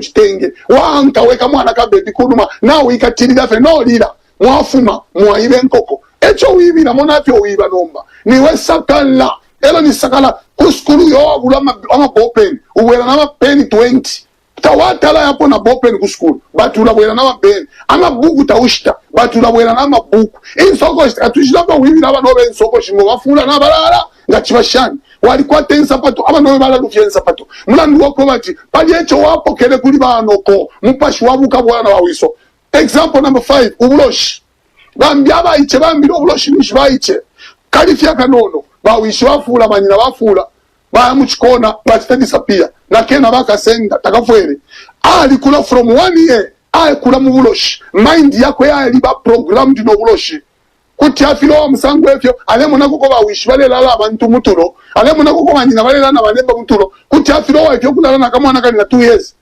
kitenge wanka weka mwana ka baby kuluma nawe ikatirira fe no lira mwafuma mwayibe nkoko echo wibira monapyo wiba nomba niwe sakala elo ni sakala kuskulu yo wabula ama bopen uwela na pen 20 tawatala yapo na bopen kuskulu batula bwela na pen ama buku taushita batula bwela na mabuku insoko atujila ba wibira banobe insoko shimo bafula na balala ngachibashani walikuwa tensa pato aba nobe bala lufyensa pato mulandu wako bati pali echo wapo kele kuli banoko mupashi wabuka bwana wawiso. Example number 5 ubuloshi bambya bayiche bambira ubuloshi nishibayiche kalifya kanono bawishi bafula banyina bafula bamuchikona batidisappear nakena bakasenda takafwere ali kula from 1 year ali kula mu buloshi mind yako yali ba programmed no buloshi kuti afilo wa musango efyo alemo nakuko bawishi balela abantu mutulo alemo nakuko banyina balela na banemba mutulo kuti afilo wa efyo kulala nakamwana kali na 2 years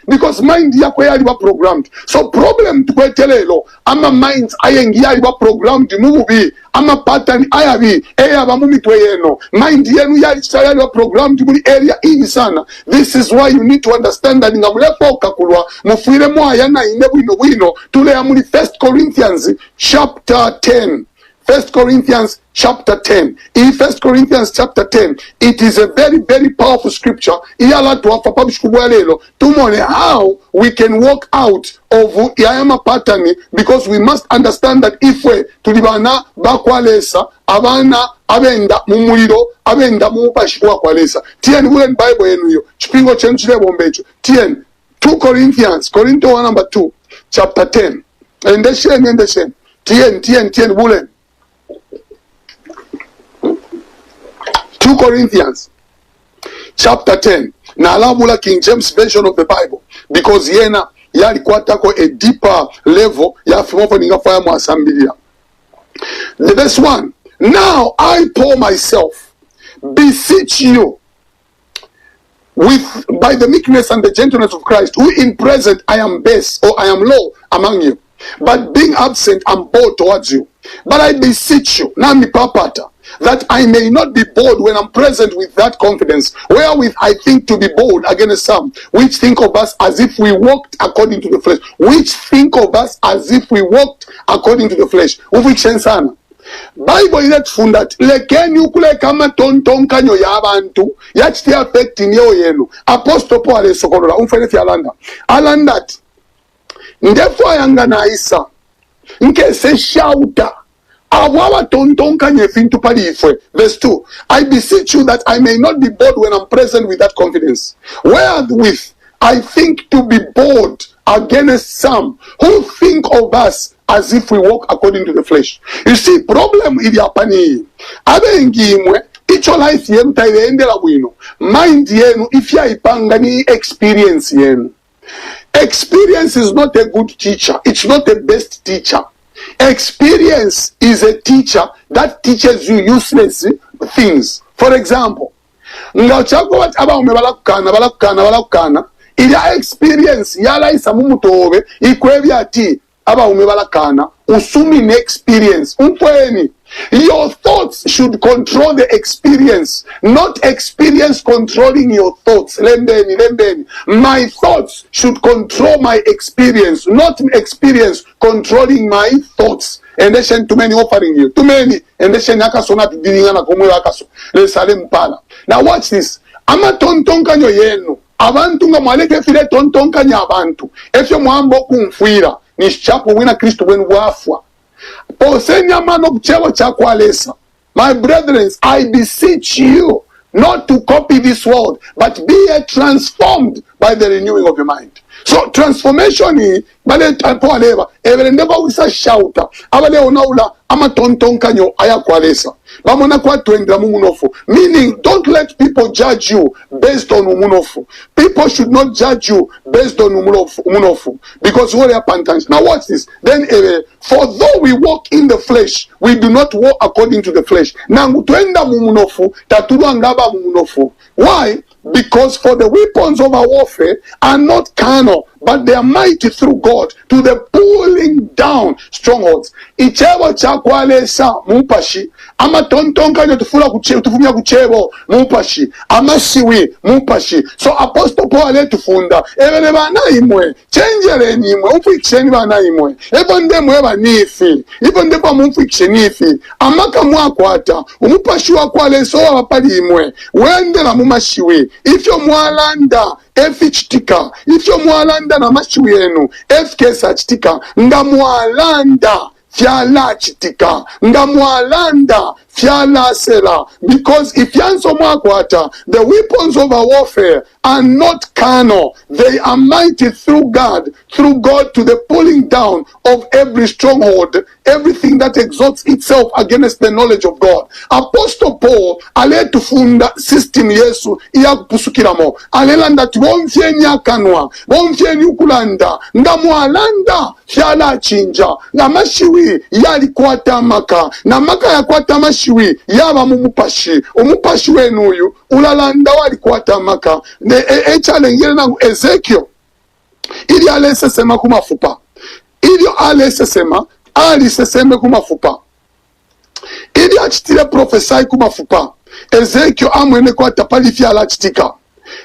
because mind yako yali ba programmed. So problem tukwetelelo ama minds ayengi yali ba programmed mububi ama pattern ayabi eyaba mumitwe yeno mind yenu yali ba programmed muri area ini sana. This is why you need to understand that ngamulepo kakulwa mufire moya na ine bwino tule ya muri 1 Corinthians chapter 10. 1 Corinthians chapter 10. In 1 Corinthians chapter 10, it is a very, very powerful scripture. Tumone how we can walk out of Yayama pattern, because we must understand that if we tulibana bakwalesa abana abenda mumuliro abenda mupashikwa kwalesa. Tien wulen Bible yenu yo. Chipingo chenchile bombecho. Tien 2 Corinthians, Corinthians 1 number 2, chapter 10. And the shen. Tien wulen. 2 Corinthians chapter 10 na alabula King James version of the Bible, because yena yalikuwa tako a deeper level ya fimofo ningafaya mwasambilia. The verse 1, now I Paul myself beseech you with by the meekness and the gentleness of Christ, who in present I am base or I am low among you, but being absent I'm bold towards you. But I beseech you, nami papata, that I may not be bold when I'm present with that confidence, wherewith I think to be bold against some, which think of us as if we walked according to the flesh. Which think of us as if we walked according to the flesh. Uvichensana. Bible inatufunda lekeni ukule kama tontonkanyo ya abantu yachiti affect niyo yenu. Apostle Paul alesokolola umfeneti alanda ndefo ayanga na isa nke se shauta awawa tontonkanye fintu palifwe. Verse 2, I beseech you that I may not be bold when I'm present with that confidence, wherewith I think to be bold against some who think of us as if we walk according to the flesh. You see, problem ili apani abengimwe icho life yenu taiendela bwino mind yenu ifya ipanga ni experience yenu. Experience is not a good teacher. It's not the best teacher. Experience is a teacher that teaches you useless things. For example, ngachako wat aba umebalakana ila experience yala isamumutobe ikwebya ati aba umebalakana usumi ne experience umpweni. Your thoughts should control the experience, not experience controlling your thoughts. Lembeni. My thoughts should control my experience, not experience controlling my thoughts. And they too many offering you. Too many. And they nakasona dingana komo yakaso. Le salem pala. Now watch this. Ama tontonkanyo yenu. Abantu nga mwaleke file tontonkanya abantu. Efyo mwambo kumfuira. Nishapo wina Kristo wenu wafwa. My brethren, I beseech you not to copy this world, but be transformed by the renewing of your mind. So transformation is bale tampo aleva never wisa shouta abale onaula ama tontonkanyo ayakwalesa bamona kwa twendra mumunofu, meaning don't let people judge you based on umunofu. People should not judge you based on umunofu, because what happens now, watch this. Then for though we walk in the flesh, we do not walk according to the flesh. Now twenda mumunofu tatulwa ngaba mumunofu. Why? Because for the weapons of our warfare are not carnal, but they are mighty through God to the pulling down strongholds. Ichewa chakwalesa mupashi ama tontonkanyo tufumya kuchebo mupashi ama shiwi mupashi. So Apostle Paul tufunda ebele bana imwe chenjereni imwe umfikisheni bana imwe ebo ndemwe banifi ibo ndebo mumfikisheni ifi amaka mwakwata umupashi wakwale so abapali imwe wendela mumashiwi ifyo mwalanda efichitika ifyo mwalanda na mashiwi yenu efkesa chitika nga mwalanda fyala chitika nga mwalanda fyala sela. Because if yanso mwakwata, the weapons of our warfare are not carnal, they are mighty through God to the pulling down of every stronghold, everything that exalts itself against the knowledge of God. Apostle Paul ale tufunda system Yesu iya kupusukiramo alelanda tuwomfyeni akanwa womfyeni ukulanda nga mwalanda fyala chinja nga mashiwi yali kwata maka na maka ya kwata mashiwi yaba mumupashi umupashi wenu uyu ulalanda wali kwata maka echalengele nangu Ezekiel ili alesesema kumafupa ili alesesema aliseseme kumafupa ili achitile profesai kumafupa Ezekiel amwene kwata pali fyala chitika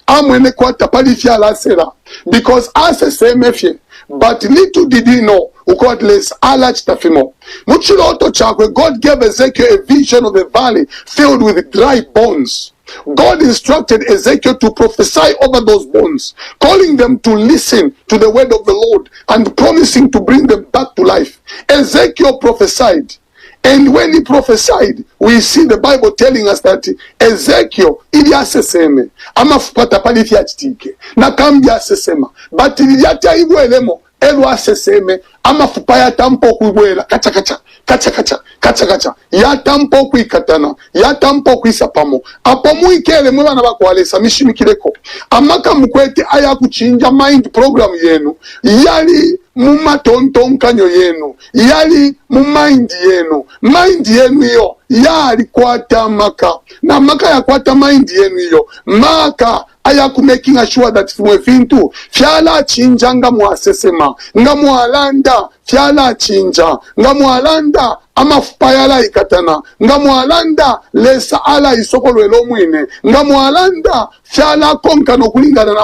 amwene kwata pali fyala sera because aseseme fye. But little did he know, godless alach tafimo. Muchiloto chakwe, God gave Ezekiel a vision of a valley filled with dry bones. God instructed Ezekiel to prophesy over those bones, calling them to listen to the word of the Lord and promising to bring them back to life. Ezekiel prophesied. And when he prophesied, we see the Bible telling us that Ezekiel ili aseseme amafupa tapali fyachitike na kambi asesema but iliyata igwelemo elu aseseme amafupa yatampo kuigwela kacha kacha kacha kacha kacha kacha yatampo kuikatana yatampo kuisapamo apo muikele mwe bana bakwalesa mishimikireko amaka mukwete aya kuchinja mind program yenu yali mumatontonkanyo yenu yali mumind yenu iyo yali kwata maka na maka ya kwata mind yenu iyo maka aya making sure that fumwe fintu fyala chinja nga mwasesema nga mwalanda fyala chinja nga mwalanda amafupa yala ikatana nga mwalanda lesa ala isokolwelo mwine nga mwalanda fyala konkano kulingana na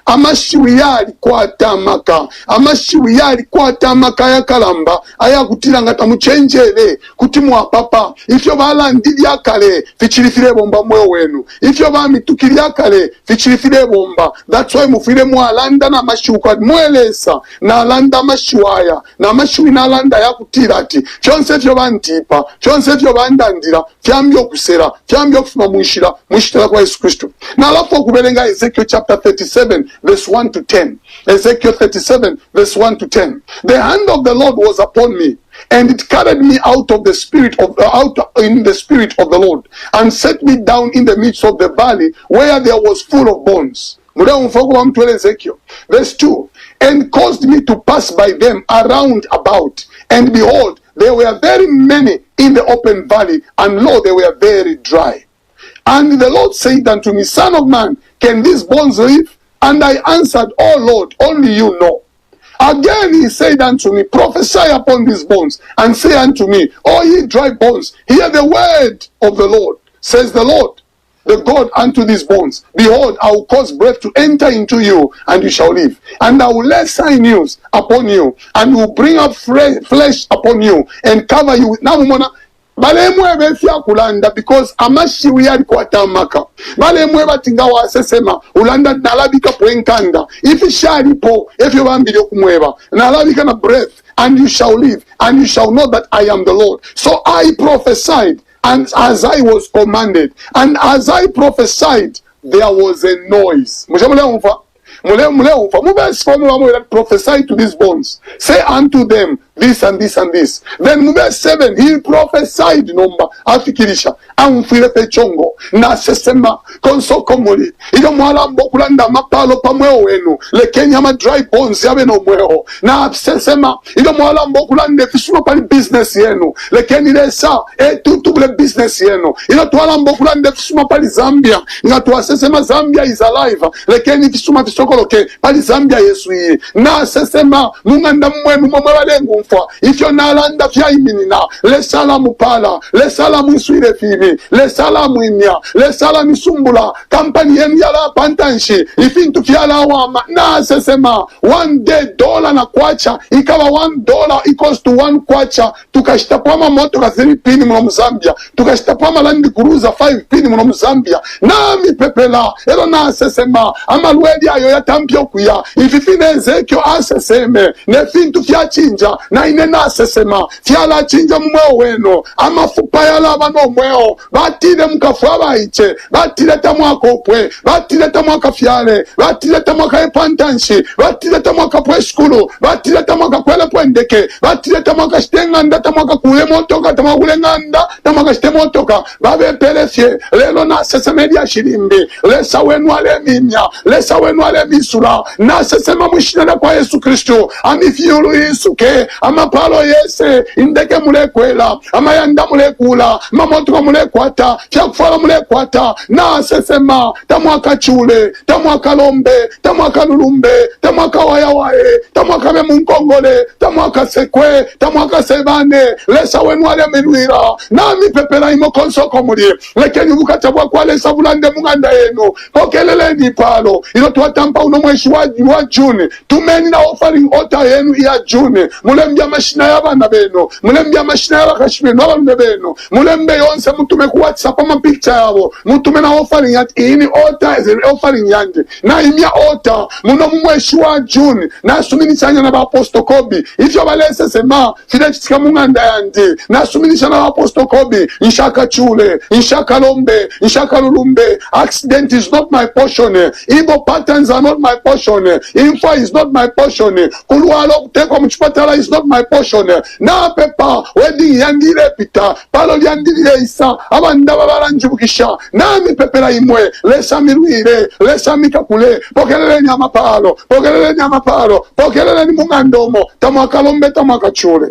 amashiwi yali kwata maka amashiwi yali kwata maka ya kalamba aya kutila ngata muchenjele kuti mwapapa ifyo balandilya kale fichilifile bomba mwe wenu ifyo bamitukilya kale fichilifile bomba. That's why mufile mwalanda na amashiwi kwa mwelesa na alanda amashiwaya na amashiwi na alanda ya kutila ati chonse fyo bantipa chonse fyo bandandira fyambyo kusera fyambyo kufuma mwishitala kwa Yesu Kristo. Na alafu kubelenga Ezekiel chapter 37 verse 1 to 10. Ezekiel 37 verse 1 to 10. The hand of the Lord was upon me, and it carried me out in the spirit of the Lord, and set me down in the midst of the valley where there was full of bones. Verse 2. And caused me to pass by them around about, and behold, there were very many in the open valley, and lo, they were very dry. And the Lord said unto me, Son of man, can these bones live? And I answered, Oh Lord, only you know. Again he said unto me, Prophesy upon these bones, and say unto me, O ye dry bones, hear the word of the Lord. Says the Lord, the God unto these bones, Behold, I will cause breath to enter into you, and you shall live. And I will lay sinews upon you, and will bring up flesh upon you, and cover you with... Now, balemwe befya kulanda because amashiwi yali kwata maka balemwe batinga wasesema ulanda nalabika pwenkanda if shalipo efyo bambili okumweba nalabika na breath, and you shall live, and you shall know that I am the Lord. So I prophesied, and as I was commanded, and as I prophesied, there was a noise. Prophesy to these bones, say unto them this and this and this. Then verse 7, he prophesied number afikirisha amfile pechongo na sesema konso komuli iyo mwala mbokulanda mapalo pamweo wenu lekenya ma dry bones yabe no mweo na sesema iyo mwala mbokulanda fisuno pali business yenu lekeni lesa tutubule business yenu iyo twala mbokulanda fisuno pali Zambia nga tuwasesema Zambia is alive lekeni fisuma fisokoloke pali Zambia Yesu yi na sesema munganda mwenu mwalengu mufwa ifyo nalanda vya iminina lesala mupala lesala mwiswile fivi lesala mwimya lesala misumbula kampani yenu yala pantanshi ifintu fyala wama na sesema one day dollar na kwacha ikawa $1 equals to 1 kwacha tukashitapama moto ka 3 pini mno Mzambia tukashitapama Land Cruiser 5 pini mno Mzambia nami pepela elo na sesema amalweli ayo yatampyo kuya ififine Ezekio aseseme ne fintu fya chinja na ine na sesema fyala chinja mmweo weno amafupa yala bano mweo batile mkafwa baiche batile tamwakopwe batile tamwakafyale batile tamwakaepantanshi batile tamwakapweshkulu batile tamwakakwele pwendeke batile tamwakashitenganda tamwakakule motoka tamwakulenganda tamwakashite motoka babepelefye lelo na seseme lya shilimbi lesa wenu ale minya lesa wenu ale misula na sesema mwishinana kwa Yesu Kristo amifyulu isuke amapalo yese indeke mulekwela amayanda mulekula mamotoka mulekwata fyakufala mulekwata na sesema tamwakachule tamwakalombe tamwakalulumbe tamwakawayawaye tamwakabe munkongole tamwakasekwe tamwakasebane lesa wenu ale milwira nami pepela imo konsoko muli lekeni bukatabwa kwa lesa bulande munganda yenu pokeleleni palo ilo tuwatampa uno mweshi wa June tumeni na offering altar yenu ya June mulembya mashina y'abana beno mulembya mashina y'abakashibeno abalune beno mulembe yonse mutume ku WhatsApp ama picture yabo mutume na offering at ini altar is offering yanje na imya altar muno mweshi wa June na suminisanya na apostle Kobi ifyo balese sema fide chitika munganda yanje na suminisanya na apostle Kobi ishaka chule ishaka lombe ishaka lulumbe accident is not my portion evil patterns are not my portion info is not my portion kulwalo kutekwa mchipatala is not my portion na pepa wedding yandile pita palo lyandile isa abandaba baranjibukisha nami pepela imwe lesa milwire lesa mikakule pokelele nyama palo pokelele nyama palo pokelele ni mungandomo tamwakalombe tamwakachule